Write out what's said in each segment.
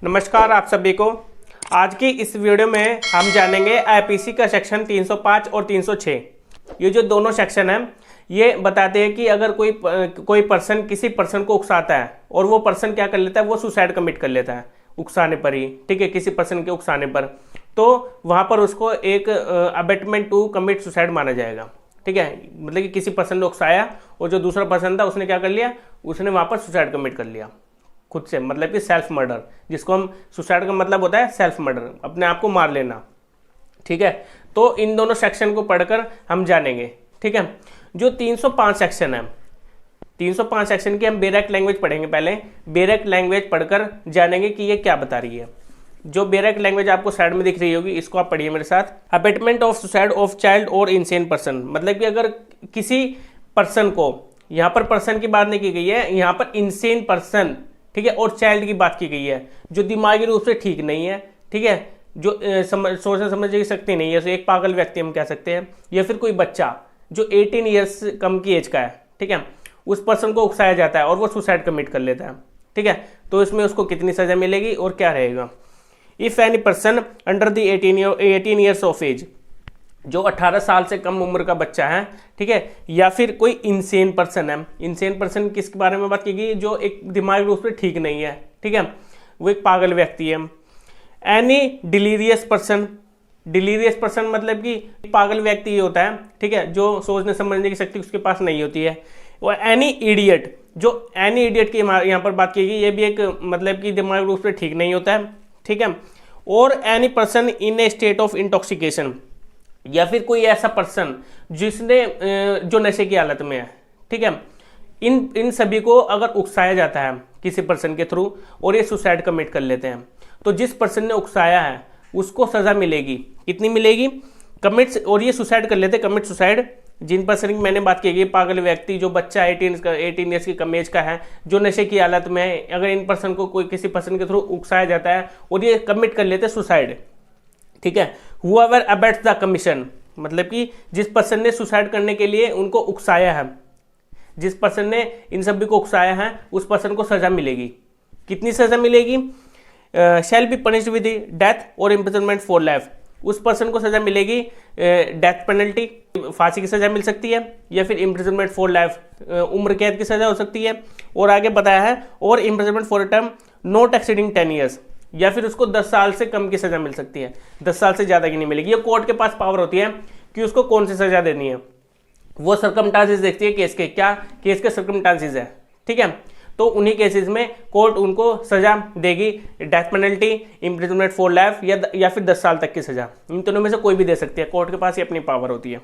नमस्कार आप सभी को। आज की इस वीडियो में हम जानेंगे आईपीसी का सेक्शन 305 और 306। ये जो दोनों सेक्शन हैं ये बताते हैं कि अगर कोई पर्सन किसी पर्सन को उकसाता है और वो पर्सन क्या कर लेता है, वो सुसाइड कमिट कर लेता है उकसाने पर ही, ठीक है, किसी पर्सन के उकसाने पर, तो वहाँ पर उसको एक अबेटमेंट टू कमिट सुसाइड माना जाएगा। ठीक है, मतलब कि किसी पर्सन ने उकसाया और जो दूसरा पर्सन था उसने क्या कर लिया, उसने वहाँ पर सुसाइड कमिट कर लिया खुद से, मतलब कि सेल्फ मर्डर, जिसको हम सुसाइड का मतलब होता है सेल्फ मर्डर, अपने आप को मार लेना। ठीक है, तो इन दोनों सेक्शन को पढ़कर हम जानेंगे। ठीक है, जो 305 सेक्शन है, 305 सेक्शन की हम बेरेक्ट लैंग्वेज पढ़ेंगे। पहले बेरेक्ट लैंग्वेज पढ़कर जानेंगे कि ये क्या बता रही है। जो बेरेक्ट लैंग्वेज आपको साइड में दिख रही होगी, इसको आप पढ़िए मेरे साथ। Abetment of suicide of child और इंसेन पर्सन, मतलब कि अगर किसी पर्सन को, यहाँ पर पर्सन की बात नहीं की गई है, यहाँ पर इंसेन पर्सन, ठीक है, और चाइल्ड की बात की गई है, जो दिमागी रूप से ठीक नहीं है, ठीक है, जो सोचने समझने की शक्ति नहीं है, एक पागल व्यक्ति हम कह सकते हैं, या फिर कोई बच्चा जो 18 ईयर्स कम की एज का है, ठीक है, उस पर्सन को उकसाया जाता है और वो सुसाइड कमिट कर लेता है। ठीक है, तो इसमें उसको कितनी सजा मिलेगी और क्या रहेगा। If any person under the 18 years of age, जो 18 साल से कम उम्र का बच्चा है, ठीक है, या फिर कोई इंसेन पर्सन है। इंसेन पर्सन किसके बारे में बात की गई, जो एक दिमागी रूप से ठीक नहीं है, ठीक है, वो एक पागल व्यक्ति है। Any delirious person, delirious person मतलब कि पागल व्यक्ति ये होता है, ठीक है, जो सोचने समझने की शक्ति उसके पास नहीं होती है। और एनी इडियट, जो एनी इडियट की यहाँ पर बात की गई, ये भी एक मतलब कि दिमागी रूप से ठीक नहीं होता है। ठीक है, और any person in A state of intoxication, या फिर कोई ऐसा पर्सन जिसने जो नशे की हालत में है। ठीक है, इन सभी को अगर उकसाया जाता है किसी पर्सन के थ्रू और ये सुसाइड कमिट कर लेते हैं, तो जिस पर्सन ने उकसाया है उसको सजा मिलेगी। कितनी मिलेगी, कमिट, और ये सुसाइड कर लेते कमिट सुसाइड। जिन पर्सन की मैंने बात की गई, पागल व्यक्ति, जो बच्चा 18 ईयर्स की कम एज का है, जो नशे की हालत में है, अगर इन पर्सन को कोई किसी पर्सन के थ्रू उकसाया जाता है और ये कमिट कर लेते सुसाइड। ठीक है, whoever abets the commission, मतलब कि जिस पर्सन ने सुसाइड करने के लिए उनको उकसाया है, जिस पर्सन ने इन सभी को उकसाया है, उस पर्सन को सजा मिलेगी। कितनी सजा मिलेगी, shall be punished with death और इम्प्रिजनमेंट फॉर लाइफ, उस पर्सन को सजा मिलेगी डेथ पेनल्टी, फांसी की सजा मिल सकती है, या फिर इम्प्रिजनमेंट फॉर लाइफ, उम्र कैद की सजा हो सकती है। और आगे बताया है, और imprisonment for a term not exceeding 10 years, या फिर उसको 10 साल से कम की सजा मिल सकती है, 10 साल से ज़्यादा की नहीं मिलेगी। ये कोर्ट के पास पावर होती है कि उसको कौन सी सजा देनी है, वो सर्कमस्टांसेस देखती है केस के, क्या केस के सर्कमस्टांसेस है। ठीक है, तो उन्हीं केसेस में कोर्ट उनको सजा देगी, death penalty, imprisonment for life, या फिर 10 साल तक की सजा। इन दोनों में से कोई भी दे सकती है, कोर्ट के पास ही अपनी पावर होती है।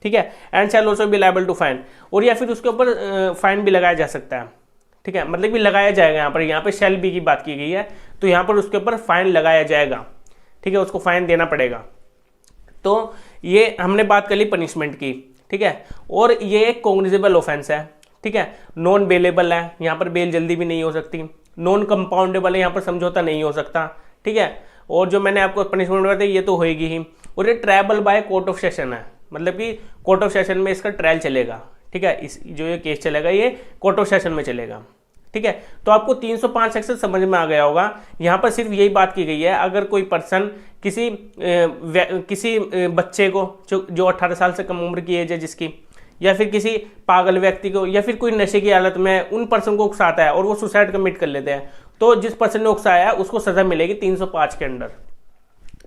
ठीक है, and shall also be liable to fine, और या फिर उसके ऊपर फाइन भी लगाया जा सकता है। ठीक है, मतलब कि लगाया जाएगा, यहाँ पर शैल बी की बात की गई है, तो यहाँ पर उसके ऊपर फाइन लगाया जाएगा। ठीक है, उसको फाइन देना पड़ेगा। तो ये हमने बात कर ली पनिशमेंट की। ठीक है, और ये एक कॉग्निजेबल ऑफेंस है। ठीक है, नॉन बेलेबल है, यहाँ पर बेल जल्दी भी नहीं हो सकती। नॉन कंपाउंडेबल है, यहाँ पर समझौता नहीं हो सकता। ठीक है, और जो मैंने आपको पनिशमेंट बताई ये तो होएगी ही। और ये tribal by court of session है, मतलब कि कोर्ट ऑफ सेशन में इसका ट्रायल चलेगा। ठीक है, इस जो ये केस चलेगा ये कोर्ट ऑफ सेशन में चलेगा। ठीक है, तो आपको 305 सेक्शन समझ में आ गया होगा। यहाँ पर सिर्फ यही बात की गई है, अगर कोई पर्सन किसी बच्चे को जो 18 साल से कम उम्र की एज है जिसकी, या फिर किसी पागल व्यक्ति को, या फिर कोई नशे की हालत में उन पर्सन को उकसाता है और वो सुसाइड कमिट कर लेते हैं, तो जिस पर्सन ने उकसाया है उसको सजा मिलेगी 305 के अंडर।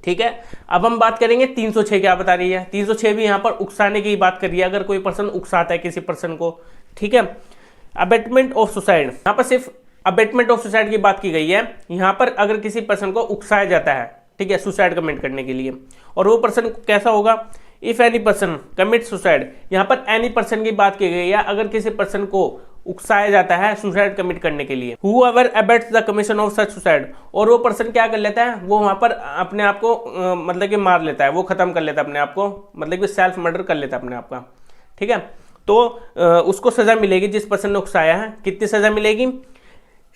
ठीक है, अब हम बात करेंगे 306 क्या बता रही है। 306 भी यहाँ पर उकसाने की बात कर रही है, अगर कोई पर्सन उकसाता है किसी पर्सन को। ठीक है, अबेटमेंट ऑफ सुसाइड, यहाँ पर सिर्फ अबेटमेंट ऑफ सुसाइड की बात की गई है। यहाँ पर अगर किसी पर्सन को उकसाया जाता है, ठीक है, सुसाइड कमिट करने के लिए, और वो पर्सन कैसा होगा, if any person commit suicide, यहाँ पर एनी पर्सन की बात की गई है, अगर किसी पर्सन को उकसाया जाता है सुसाइड कमिट करने के लिए। whoever abets the commission of such suicide, और वो पर्सन क्या कर लेता है, वो वहां पर अपने आप को मतलब कि मार लेता है, वो खत्म कर लेता है अपने आप को, मतलब कि सेल्फ मर्डर कर लेता है अपने आप का। ठीक है, तो उसको सजा मिलेगी जिस पर्सन ने उकसाया है। कितनी सजा मिलेगी,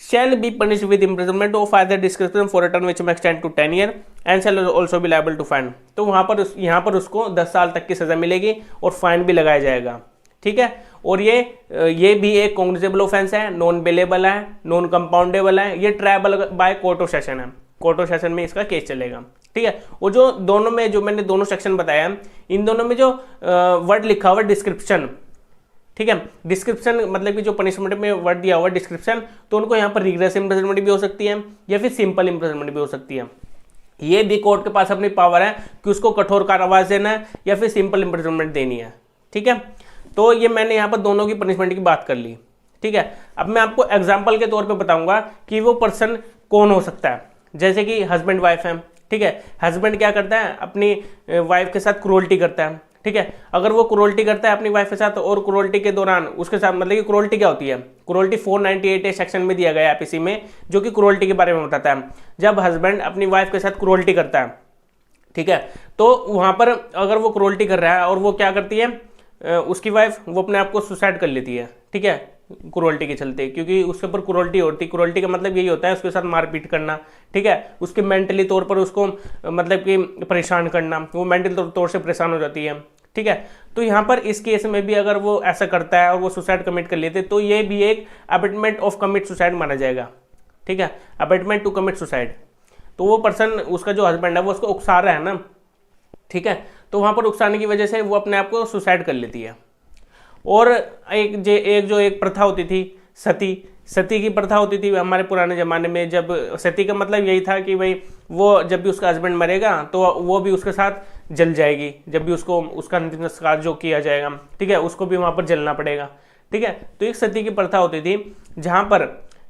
shall be punished with imprisonment of either discretion for a term which may extend to 10 year and shall also be liable to fine, तो वहां पर यहाँ पर उसको 10 साल तक की सजा मिलेगी और फाइन भी लगाया जाएगा। ठीक है। और ये भी एक कॉग्निजेबल ऑफेंस है, नॉन बेलेबल है, नॉन कंपाउंडेबल है, ये tribal by court of session है, कोर्ट ऑफ सेशन में इसका केस चलेगा, ठीक है। और जो दोनों में जो मैंने दोनों सेक्शन बताया, इन दोनों में जो वर्ड लिखा हुआ डिस्क्रिप्शन, ठीक है, डिस्क्रिप्शन मतलब कि जो पनिशमेंट में वर्ड दिया हुआ डिस्क्रिप्शन, तो उनको यहाँ पर रिग्रेस इम्प्रिजनमेंट भी हो सकती है या फिर सिंपल इम्प्रिजनमेंट भी हो सकती है। ये भी कोर्ट के पास अपनी पावर है कि उसको कठोर कारावास देना है या फिर सिंपल इम्प्रिजनमेंट देनी है, ठीक है। तो ये मैंने यहाँ पर दोनों की पनिशमेंट की बात कर ली, ठीक है। अब मैं आपको एग्जाम्पल के तौर पर बताऊंगा कि वो पर्सन कौन हो सकता है। जैसे कि हस्बैंड वाइफ है, ठीक है, हस्बैंड क्या करता है, अपनी वाइफ के साथ क्रूरल्टी करता है, ठीक है। अगर वो क्रूरल्टी करता है अपनी वाइफ के साथ और क्रूरल्टी के दौरान उसके साथ, मतलब कि क्रूरल्टी क्या होती है, क्रूरल्टी 498 सेक्शन में दिया गया है आईपीसी में, जो कि क्रूरल्टी के बारे में बताता है। जब हस्बैंड अपनी वाइफ के साथ क्रूरल्टी करता है, ठीक है, तो वहां पर अगर वो क्रूरल्टी कर रहा है और वो क्या करती है, उसकी वाइफ वो अपने आप को सुसाइड कर लेती है, ठीक है, क्रूरल्टी के चलते, क्योंकि उसके ऊपर क्रूरल्टी होती है। क्रूरल्टी का मतलब यही होता है उसके साथ मारपीट करना, ठीक है, उसके मेंटली तौर पर उसको मतलब कि परेशान करना, वो मेंटल तौर से परेशान हो जाती है, ठीक है। तो यहाँ पर इस केस में भी अगर वो ऐसा करता है और वो सुसाइड कमिट कर लेते, तो ये भी एक अबेटमेंट ऑफ कमिट सुसाइड माना जाएगा, ठीक है, अबेटमेंट टू कमिट सुसाइड। तो वो पर्सन, उसका जो हस्बैंड है वो उसको उकसा रहा है ना, ठीक है, तो वहां पर उकसाने की वजह से वो अपने आप को सुसाइड कर लेती है। और एक प्रथा होती थी सती की प्रथा होती थी हमारे पुराने ज़माने में। जब सती का मतलब यही था कि भाई वो जब भी उसका हस्बैंड मरेगा तो वो भी उसके साथ जल जाएगी, जब भी उसको उसका अंतिम संस्कार जो किया जाएगा, ठीक है, उसको भी वहाँ पर जलना पड़ेगा, ठीक है। तो एक सती की प्रथा होती थी जहाँ पर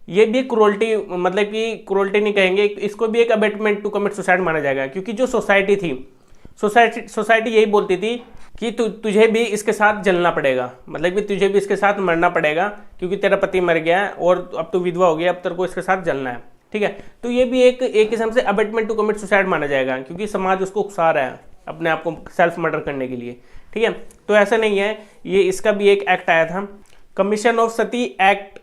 ये भी क्रूरल्टी, मतलब कि क्रूरल्टी नहीं कहेंगे, इसको भी एक अबेटमेंट टू कमिट सुसाइड माना जाएगा, क्योंकि जो सोसाइटी थी, सोसाइटी यही बोलती थी कि तुझे भी इसके साथ जलना पड़ेगा, मतलब कि तुझे भी इसके साथ मरना पड़ेगा, क्योंकि तेरा पति मर गया है और अब तो विधवा हो गया, अब तेरे को इसके साथ जलना है, ठीक है। तो ये भी एक किस्म से अबेटमेंट टू कमिट सुसाइड माना जाएगा, क्योंकि समाज उसको उकसा रहा है अपने आप को सेल्फ मर्डर करने के लिए, ठीक है। तो ऐसा नहीं है, ये इसका भी एक एक्ट आया था, कमीशन ऑफ सती एक्ट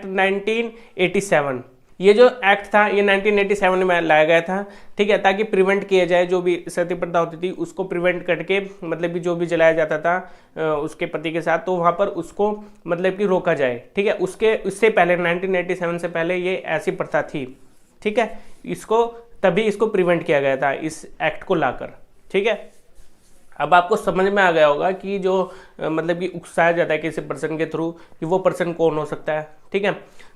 1987। ये जो एक्ट था ये 1987 में लाया गया था, ठीक है, ताकि प्रिवेंट किया जाए जो भी सती प्रथा होती थी उसको प्रिवेंट करके, मतलब कि जो भी जलाया जाता था उसके पति के साथ, तो वहाँ पर उसको मतलब कि रोका जाए, ठीक है। उससे पहले 1987 से पहले ये ऐसी प्रथा थी, ठीक है, इसको प्रिवेंट किया गया था इस एक्ट को लाकर, ठीक है। अब आपको समझ में आ गया होगा कि जो मतलब कि उकसाया जाता है किसी पर्सन के थ्रू, कि वो पर्सन कौन हो सकता है, ठीक है।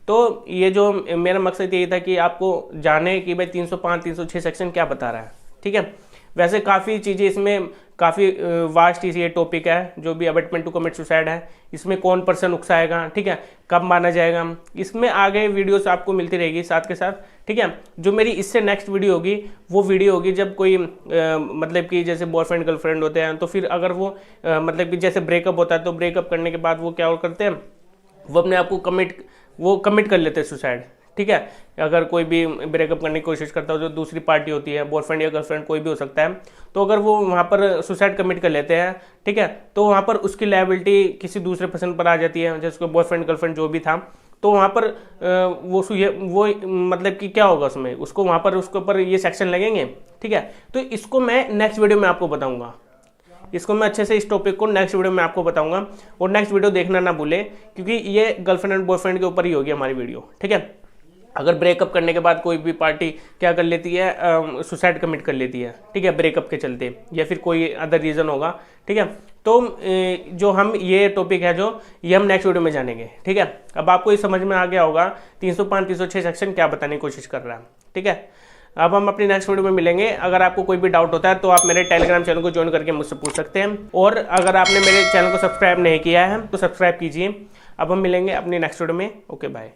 तो ये जो मेरा मकसद यही था कि आपको जाने कि भाई 305 306 सेक्शन क्या बता रहा है, ठीक है। वैसे काफ़ी चीज़ें इसमें, काफ़ी वास्ट ये टॉपिक है जो भी अबेटमेंट टू कमिट सुसाइड है, इसमें कौन पर्सन उकसाएगा, ठीक है, कब माना जाएगा, इसमें आगे वीडियोस आपको मिलती रहेगी साथ के साथ, ठीक है। जो मेरी इससे नेक्स्ट वीडियो होगी वो वीडियो होगी जब कोई मतलब कि जैसे बॉयफ्रेंड गर्लफ्रेंड होते हैं, तो फिर अगर वो मतलब कि जैसे ब्रेकअप होता है, तो ब्रेकअप करने के बाद वो क्या करते हैं, वो अपने आप को कमिट कर लेते हैं सुसाइड, ठीक है। अगर कोई भी ब्रेकअप करने की कोशिश करता है, जो दूसरी पार्टी होती है, बॉयफ्रेंड या गर्लफ्रेंड कोई भी हो सकता है, तो अगर वो वहाँ पर सुसाइड कमिट कर लेते हैं, ठीक है, तो वहाँ पर उसकी लायबिलिटी किसी दूसरे पर्सन पर आ जाती है, जैसे उसको बॉयफ्रेंड गर्लफ्रेंड जो भी था, तो वहाँ पर वो मतलब कि क्या होगा उसमें, उसको वहाँ पर उसके ऊपर ये सेक्शन लगेंगे, ठीक है। तो इसको मैं नेक्स्ट वीडियो में आपको बताऊँगा, इसको मैं अच्छे से इस टॉपिक को नेक्स्ट वीडियो में आपको बताऊंगा, और नेक्स्ट वीडियो देखना ना भूले, क्योंकि ये गर्लफ्रेंड एंड बॉयफ्रेंड के ऊपर ही होगी हमारी वीडियो, ठीक है। अगर ब्रेकअप करने के बाद कोई भी पार्टी क्या कर लेती है, सुसाइड कमिट कर लेती है, ठीक है, ब्रेकअप के चलते, या फिर कोई अदर रीज़न होगा, ठीक है। तो जो हम ये टॉपिक है जो ये हम नेक्स्ट वीडियो में जानेंगे, ठीक है। अब आपको ये समझ में आ गया होगा 305 306 सेक्शन क्या बताने की कोशिश कर रहा है, ठीक है। अब हम अपनी नेक्स्ट वीडियो में मिलेंगे। अगर आपको कोई भी डाउट होता है तो आप मेरे टेलीग्राम चैनल को ज्वाइन करके मुझसे पूछ सकते हैं, और अगर आपने मेरे चैनल को सब्सक्राइब नहीं किया है तो सब्सक्राइब कीजिए। अब हम मिलेंगे अपनी नेक्स्ट वीडियो में। Okay, bye.